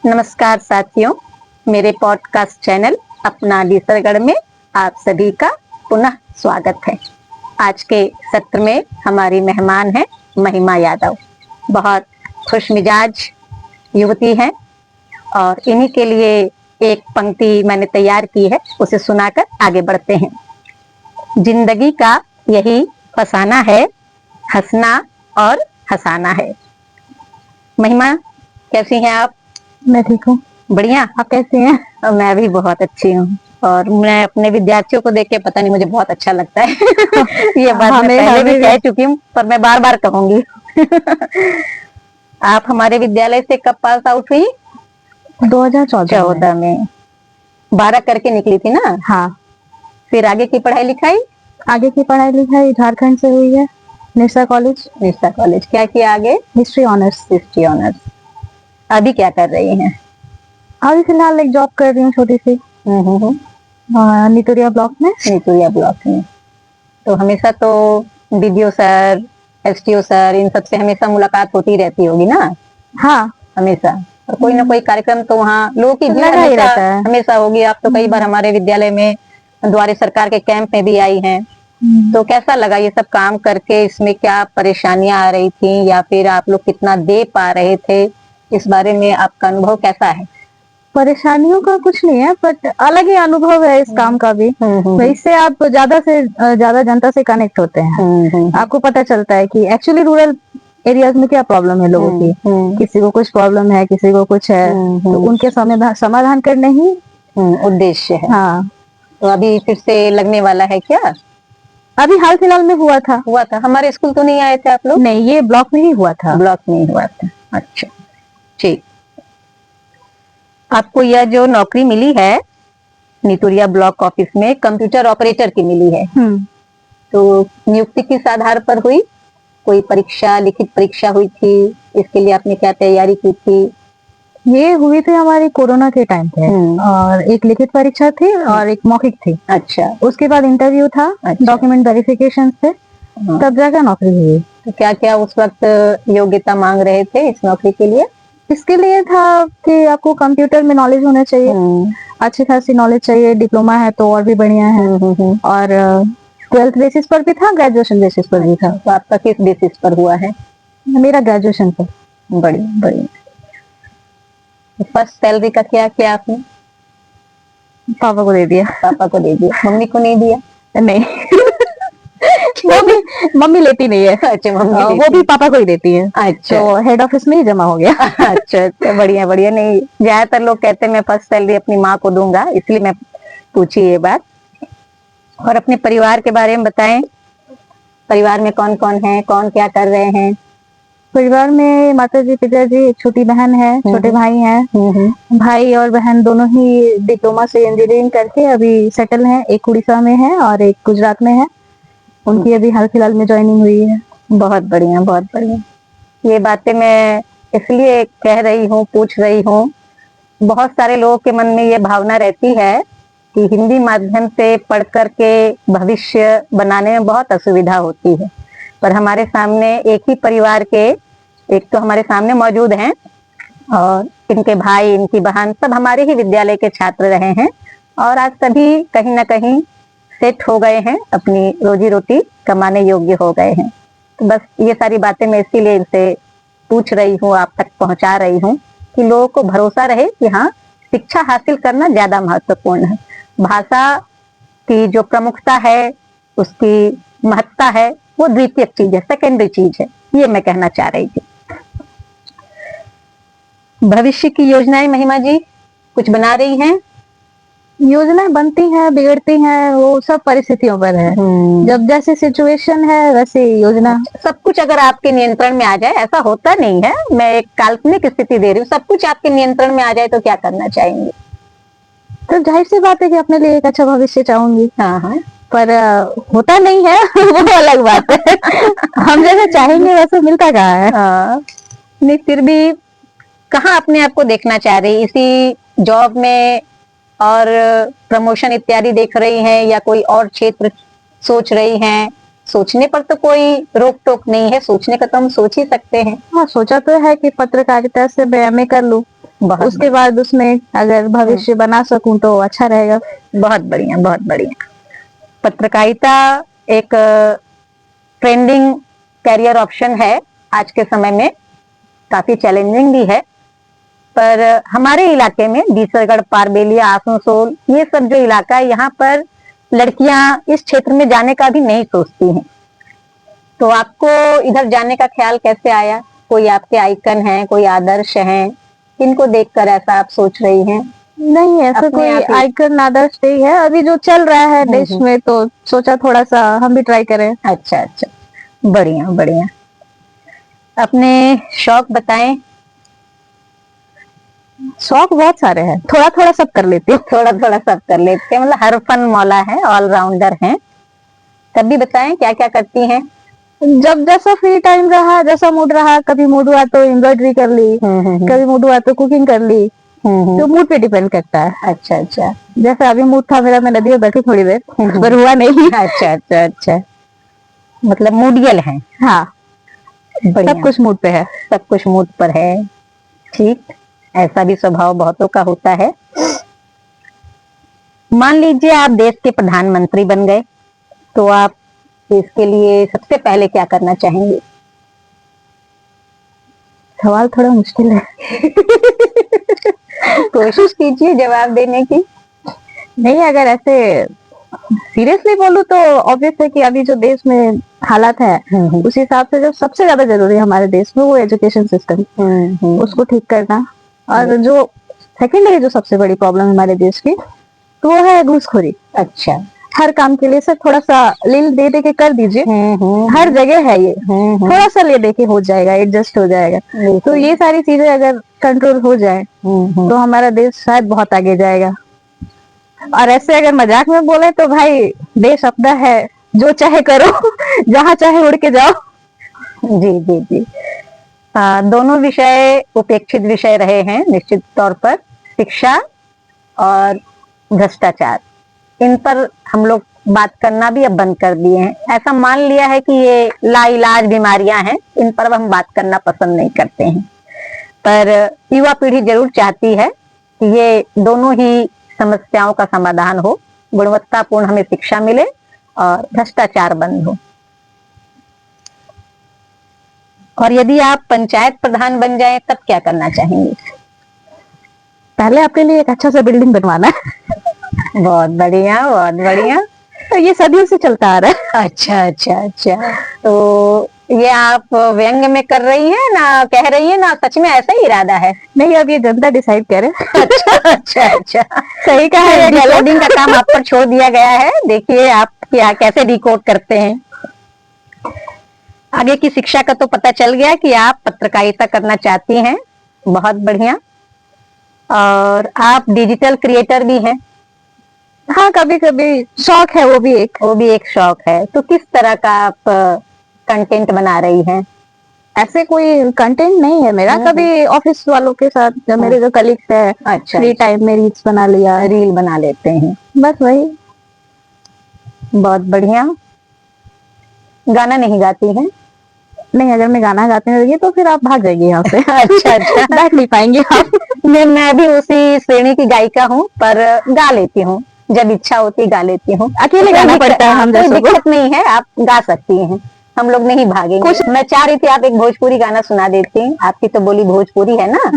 नमस्कार साथियों, मेरे पॉडकास्ट चैनल अपना अलीसरगढ़ में आप सभी का पुनः स्वागत है। आज के सत्र में हमारी मेहमान है महिमा यादव। बहुत खुशमिजाज युवती हैं और इन्हीं के लिए एक पंक्ति मैंने तैयार की है, उसे सुनाकर आगे बढ़ते हैं। जिंदगी का यही फसाना है, हंसना और हंसाना है। महिमा, कैसी हैं आप? मैं ठीक हूँ। बढ़िया। आप कैसे हैं? मैं भी बहुत अच्छी हूँ और मैं अपने विद्यार्थियों को देख के पता नहीं मुझे बहुत अच्छा लगता है। ये बात मैं पहले भी कह चुकी हूँ पर मैं बार बार कहूंगी। आप हमारे विद्यालय से कब पास आउट हुई? 2014 में 12 करके निकली थी ना? हाँ। फिर आगे की पढ़ाई लिखाई? आगे की पढ़ाई लिखाई झारखंड से हुई है, निरसा कॉलेज। निरसा कॉलेज। क्या किया आगे? History honours. History honours. अभी क्या कर रही हैं? अभी फिलहाल एक जॉब कर रही हूँ छोटी सी, नितुरिया ब्लॉक में। नितुरिया ब्लॉक में। तो हमेशा तो डीडीओ सर, एसटीओ सर, इन सबसे हमेशा मुलाकात होती रहती होगी ना? हाँ, हमेशा। और कोई ना कोई कार्यक्रम तो वहाँ लोगों की भीड़ लगा ही रहता है। हमेशा होगी। आप तो कई बार हमारे विद्यालय में द्वारे सरकार के कैंप में भी आई हैं। तो कैसा लगा ये सब काम करके? इसमें क्या परेशानियां आ रही थी या फिर आप लोग कितना दे पा रहे थे? इस बारे में आपका अनुभव कैसा है? परेशानियों का कुछ नहीं है, बट अलग ही अनुभव है इस काम का भी। इससे आप ज्यादा से ज्यादा जनता से कनेक्ट होते हैं। आपको पता चलता है कि एक्चुअली रूरल एरियाज में क्या प्रॉब्लम है लोगों की। किसी को कुछ प्रॉब्लम है, किसी को कुछ है, तो उनके समाधान करने ही उद्देश्य है। हाँ। तो अभी फिर से लगने वाला है क्या? अभी हाल फिलहाल में हुआ था। हमारे स्कूल तो नहीं आए थे आप लोग? नहीं, ये ब्लॉक में ही हुआ था। ब्लॉक में ही हुआ था। अच्छा, ठीक। आपको यह जो नौकरी मिली है नितुरिया ब्लॉक ऑफिस में, कंप्यूटर ऑपरेटर की मिली है। तो नियुक्ति किस आधार पर हुई? कोई परीक्षा, लिखित परीक्षा हुई थी? इसके लिए आपने क्या तैयारी की थी? ये हुई थी हमारी कोरोना के टाइम पे, और एक लिखित परीक्षा थी और एक मौखिक थी। अच्छा। उसके बाद इंटरव्यू था। अच्छा। डॉक्यूमेंट वेरिफिकेशन से तब जाकर नौकरी हुई। तो क्या क्या उस वक्त योग्यता मांग रहे थे इस नौकरी के लिए? इसके लिए था कि आपको कंप्यूटर में नॉलेज होना चाहिए, अच्छी खासी नॉलेज चाहिए। डिप्लोमा है तो और भी बढ़िया है। और 12th बेसिस पर भी था, ग्रेजुएशन बेसिस पर भी था। तो आपका किस बेसिस पर हुआ है? मेरा ग्रेजुएशन पर। बढ़िया बढ़िया। फर्स्ट सैलरी का क्या किया आपने? पापा को दे दिया। पापा को दे दिया, मम्मी को नहीं दिया? नहीं। वो भी मम्मी लेती नहीं है। अच्छा, मम्मी वो भी पापा को ही देती है। अच्छा। तो हेड ऑफिस में ही जमा हो गया। अच्छा अच्छा, बढ़िया बढ़िया। नहीं, ज्यादातर लोग कहते हैं मैं फर्स्ट सैलरी अपनी माँ को दूंगा, इसलिए मैं पूछी ये बात। और अपने परिवार के बारे में बताएं। परिवार में कौन कौन है, कौन क्या कर रहे हैं? परिवार में माता जी, पिताजी, एक छोटी बहन है, छोटे भाई हैं। भाई और बहन दोनों ही डिप्लोमा से इंजीनियरिंग करके अभी सेटल हैं। एक उड़ीसा में है और एक गुजरात में है। उनकी अभी हाल फिलहाल में ज्वाइनिंग हुई है। बहुत बढ़िया, बहुत बढ़िया। ये बातें मैं इसलिए कह रही हूँ, पूछ रही हूँ, बहुत सारे लोगों के मन में ये भावना रहती है कि हिंदी माध्यम से पढ़ करके भविष्य बनाने में बहुत असुविधा होती है। पर हमारे सामने एक ही परिवार के एक तो हमारे सामने मौजूद हैं और इनके भाई, इनकी बहन सब हमारे ही विद्यालय के छात्र रहे हैं और आज सभी कहीं ना कहीं सेट हो गए हैं, अपनी रोजी रोटी कमाने योग्य हो गए हैं। तो बस ये सारी बातें मैं इसीलिए इनसे पूछ रही हूँ, आप तक पहुंचा रही हूँ कि लोगों को भरोसा रहे कि हाँ, शिक्षा हासिल करना ज्यादा महत्वपूर्ण है। भाषा की जो प्रमुखता है, उसकी महत्ता है, वो द्वितीय चीज है, सेकेंडरी चीज है। ये मैं कहना चाह रही थी। भविष्य की योजनाएं महिमा जी कुछ बना रही हैं? योजनाएं बनती हैं, बिगड़ती हैं, वो सब परिस्थितियों पर है। जब जैसे सिचुएशन है वैसे योजना। सब कुछ अगर आपके नियंत्रण में आ जाए, ऐसा होता नहीं है, मैं एक काल्पनिक स्थिति दे रही हूँ, सब कुछ आपके नियंत्रण में आ जाए तो क्या करना चाहेंगे? तो जाहिर सी बात है कि अपने लिए एक अच्छा भविष्य चाहूंगी। हाँ हाँ। पर होता नहीं है। वो अलग बात है। हम जैसे चाहेंगे वैसे मिलता कहाँ है। हाँ। नहीं, फिर भी कहाँ अपने आप को देखना चाह रही? इसी जॉब में और प्रमोशन इत्यादि देख रही हैं या कोई और क्षेत्र सोच रही हैं? सोचने पर तो कोई रोक टोक नहीं है, सोचने का तो हम सोच ही सकते हैं। हाँ, सोचा तो है कि पत्रकारिता से मैं कर लूं। बहुत उसके बाद उसमें अगर भविष्य बना सकूं तो अच्छा रहेगा। बहुत बढ़िया, बहुत बढ़िया। पत्रकारिता एक ट्रेंडिंग कैरियर ऑप्शन है आज के समय में, काफी चैलेंजिंग भी है। पर हमारे इलाके में बीसलगढ़, पारबेलिया, आसनसोल, ये सब जो इलाका है, यहाँ पर लड़कियां इस क्षेत्र में जाने का भी नहीं सोचती हैं। तो आपको इधर जाने का ख्याल कैसे आया? कोई आपके आइकन हैं, कोई आदर्श हैं, किनको देखकर ऐसा आप सोच रही हैं? नहीं, ऐसा अपने कोई आप ही? आइकन आदर्श नहीं है अभी जो चल रहा है देश में, तो सोचा थोड़ा सा हम भी ट्राई करें। अच्छा अच्छा, बढ़िया बढ़िया। अपने शौक बताएं। शौक बहुत सारे हैं, थोड़ा थोड़ा सब कर लेती हूँ। थोड़ा थोड़ा सब कर लेते हैं, मतलब हर फन मौला है, ऑलराउंडर हैं। तब भी बताएं क्या क्या करती हैं? जब जैसा फ्री टाइम रहा, जैसा मूड रहा, कभी मूड हुआ तो एम्ब्रॉयडरी कर ली, कभी मूड हुआ तो कुकिंग कर ली। तो मूड पे डिपेंड करता है। अच्छा अच्छा। जैसे अभी मूड था मेरा, मैं नदी में बैठी थोड़ी देर, पर हुआ नहीं। अच्छा अच्छा अच्छा, मतलब मूडियल हैं। हाँ, बढ़िया, सब कुछ मूड पे है। सब कुछ मूड पर है। ठीक, ऐसा भी स्वभाव बहुतों का होता है। मान लीजिए आप देश के प्रधानमंत्री बन गए, तो आप इसके लिए सबसे पहले क्या करना चाहेंगे? सवाल थोड़ा मुश्किल है। कोशिश कीजिए जवाब देने की। नहीं, अगर ऐसे सीरियसली बोलूं तो ऑब्वियस है कि अभी जो देश में हालात है, उस हिसाब से जो सबसे ज्यादा जरूरी है हमारे देश में वो एजुकेशन सिस्टम, उसको ठीक करना। और जो सेकेंडरी जो सबसे बड़ी प्रॉब्लम है हमारे देश की, तो वो है घूसखोरी। अच्छा, हर काम के लिए सर थोड़ा सा लील दे दे के कर दीजिए। हर जगह है ये, थोड़ा सा ले दे के हो जाएगा, एडजस्ट हो जाएगा। तो ये सारी चीजें अगर कंट्रोल हो जाए तो हमारा देश शायद बहुत आगे जाएगा। और ऐसे अगर मजाक में बोले तो भाई, देश अपना है, जो चाहे करो, जहाँ चाहे उड़ के जाओ। जी जी जी। दोनों विषय उपेक्षित विषय रहे हैं निश्चित तौर पर, शिक्षा और भ्रष्टाचार। इन पर हम लोग बात करना भी अब बंद कर दिए हैं। ऐसा मान लिया है कि ये लाइलाज बीमारियां हैं, इन पर अब हम बात करना पसंद नहीं करते हैं। पर युवा पीढ़ी जरूर चाहती है कि ये दोनों ही समस्याओं का समाधान हो, गुणवत्तापूर्ण हमें शिक्षा मिले और भ्रष्टाचार बंद हो। और यदि आप पंचायत प्रधान बन जाएं तब क्या करना चाहेंगे? पहले अपने लिए एक अच्छा सा बिल्डिंग बनवाना है। बहुत बढ़िया, बहुत बढ़िया। तो ये सदियों से चलता आ रहा है। अच्छा अच्छा अच्छा, तो ये आप व्यंग में कर रही हैं ना, कह रही हैं ना, सच में ऐसा ही इरादा है? नहीं, अब ये जनता डिसाइड करे। अच्छा अच्छा अच्छा, सही कहा है, डिकोडिंग का काम आप पर छोड़ दिया गया है। देखिए आप क्या कैसे डिकोड करते हैं। आगे की शिक्षा का तो पता चल गया कि आप पत्रकारिता करना चाहती हैं, बहुत बढ़िया। और आप डिजिटल क्रिएटर भी हैं। हाँ, कभी कभी शौक है, वो भी एक शौक है। तो किस तरह का आप कंटेंट बना रही हैं? ऐसे कोई कंटेंट नहीं है मेरा। कभी ऑफिस वालों के साथ, जो मेरे जो कलीग्स है, अच्छा, फ्री टाइम में रील्स बना लिया, रील बना लेते हैं, बस वही। बहुत बढ़िया। गाना नहीं गाती हैं? नहीं, अगर मैं गाना गाने लगी तो फिर आप भाग जाएंगे यहाँ से। अच्छा अच्छा, बैठ नहीं पाएंगे आप। मैं भी उसी श्रेणी की गायिका हूँ, पर गा लेती हूँ, जब इच्छा होती गा लेती हूँ। अकेले गाना पड़ता है हम कोई जैसों को। दिक्कत नहीं है, आप गा सकती हैं, हम लोग नहीं भागेंगे। मैं चाह रही थी आप एक भोजपुरी गाना सुना देती, आपकी तो बोली भोजपुरी है ना।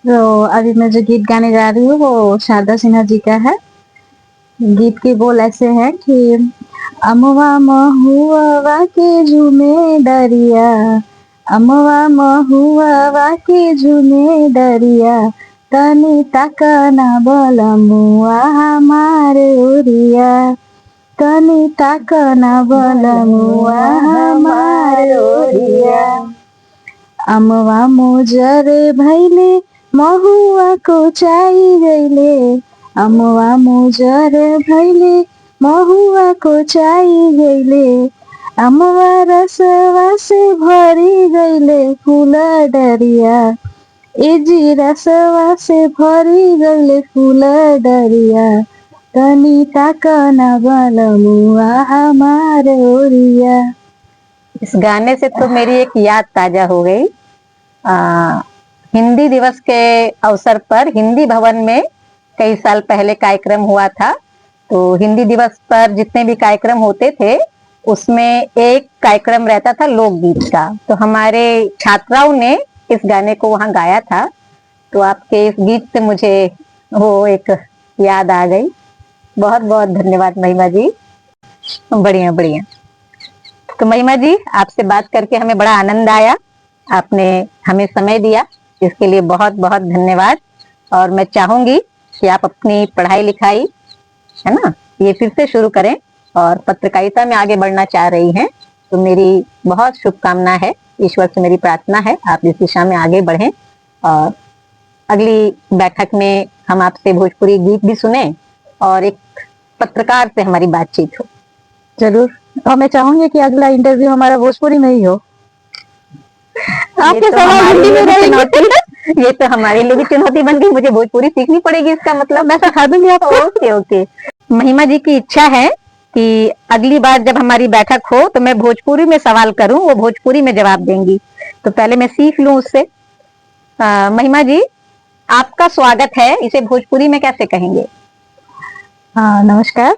तो अभी मैं जो गीत गाने जा रही हूँ वो शारदा सिन्हा जी का है। गीत के बोल ऐसे हैं कि अमवा महुआ के झूमे डरिया, अमवा महुआ के झूमे डरिया, तनी ताकना बलमुआ हमार ओरिया, तनी ताकना बलमुआ हमार ओरिया। अमवा मोजर भैले महुआ को चाई गईले, अमवा मोजर भैले महुआ को चाई गईले, अमवा रसवा से भरी गईले फूल डरिया, ए जी रसवा से भरी गईले फूल डरिया, तनी ताकना बलमुआ हमार ओरिया। इस गाने से तो मेरी एक याद ताजा हो गई। हिंदी दिवस के अवसर पर हिंदी भवन में कई साल पहले कार्यक्रम हुआ था। तो हिंदी दिवस पर जितने भी कार्यक्रम होते थे उसमें एक कार्यक्रम रहता था लोकगीत का। तो हमारे छात्राओं ने इस गाने को वहां गाया था। तो आपके इस गीत से मुझे वो एक याद आ गई। बहुत बहुत धन्यवाद महिमा जी। बढ़िया बढ़िया। तो महिमा जी, आपसे बात करके हमें बड़ा आनंद आया। आपने हमें समय दिया, इसके लिए बहुत बहुत धन्यवाद। और मैं चाहूंगी कि आप अपनी पढ़ाई लिखाई, है ना, ये फिर से शुरू करें और पत्रकारिता में आगे बढ़ना चाह रही हैं। तो मेरी बहुत शुभकामना है, ईश्वर से मेरी प्रार्थना है आप इस दिशा में आगे बढ़ें। और अगली बैठक में हम आपसे भोजपुरी गीत भी सुने और एक पत्रकार से हमारी बातचीत हो। जरूर। और मैं चाहूंगी कि अगला इंटरव्यू हमारा भोजपुरी में ही हो। आपके सवाल हिंदी में रहेंगे। ये तो हमारे लिए भी चुनौती बन गई। मुझे भोजपुरी सीखनी पड़ेगी, इसका मतलब। मैं सिखा दूंगी आपको। Okay okay. महिमा जी की इच्छा है कि अगली बार जब हमारी बैठक हो तो मैं भोजपुरी में सवाल करूं, वो भोजपुरी में जवाब देंगी। तो पहले मैं सीख लूं उससे। महिमा जी, आपका स्वागत है, इसे भोजपुरी में कैसे कहेंगे? हाँ, नमस्कार।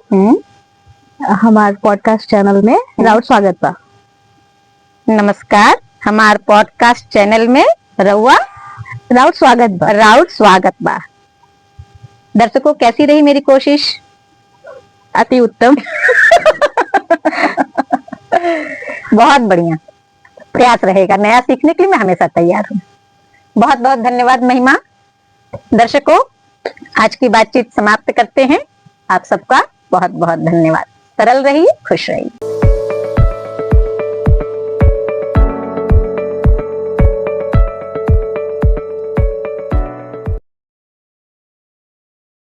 हमारे पॉडकास्ट चैनल में राउत स्वागत बा। नमस्कार, हमार पॉडकास्ट चैनल में रउआ राउत स्वागत बा। राउत स्वागत बा। दर्शकों, कैसी रही मेरी कोशिश? अति उत्तम। बहुत बढ़िया। प्रयास रहेगा, नया सीखने के लिए मैं हमेशा तैयार हूँ। बहुत बहुत धन्यवाद महिमा। दर्शकों, आज की बातचीत समाप्त करते हैं। आप सबका बहुत बहुत धन्यवाद। सरल रहिए, खुश रहिए।